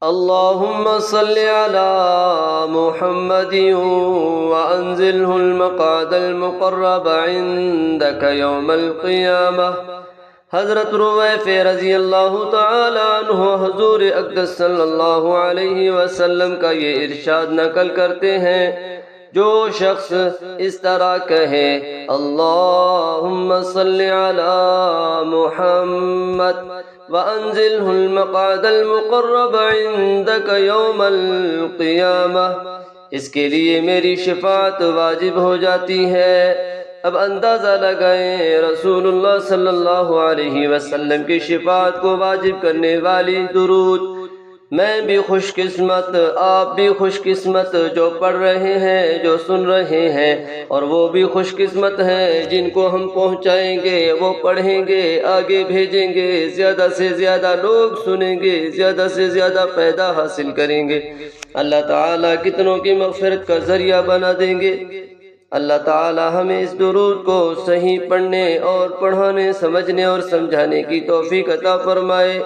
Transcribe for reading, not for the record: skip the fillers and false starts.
اللهم صل على محمد وأنزله المقعد المقرب عندك يوم القيامة۔ حضرت رویفع رضی اللہ تعالی عنہ حضور اقدس صلی اللہ علیہ وسلم کا یہ ارشاد نقل کرتے ہیں، جو شخص اس طرح کہے اللہم صل علی محمد وَأَنزِلْهُ الْمَقْعَدَ الْمُقَرَّبَ عِندَكَ يَوْمَ الْقِيَامَةِ، اس کے لیے میری شفاعت واجب ہو جاتی ہے۔ اب اندازہ لگائیں، رسول اللہ صلی اللہ علیہ وسلم کی شفاعت کو واجب کرنے والی درود میں بھی خوش قسمت، آپ بھی خوش قسمت، جو پڑھ رہے ہیں، جو سن رہے ہیں، اور وہ بھی خوش قسمت ہیں جن کو ہم پہنچائیں گے، وہ پڑھیں گے، آگے بھیجیں گے، زیادہ سے زیادہ لوگ سنیں گے، زیادہ سے زیادہ فائدہ حاصل کریں گے۔ اللہ تعالیٰ کتنوں کی مغفرت کا ذریعہ بنا دیں گے۔ اللہ تعالیٰ ہمیں اس درود کو صحیح پڑھنے اور پڑھانے، سمجھنے اور سمجھانے کی توفیق عطا فرمائے۔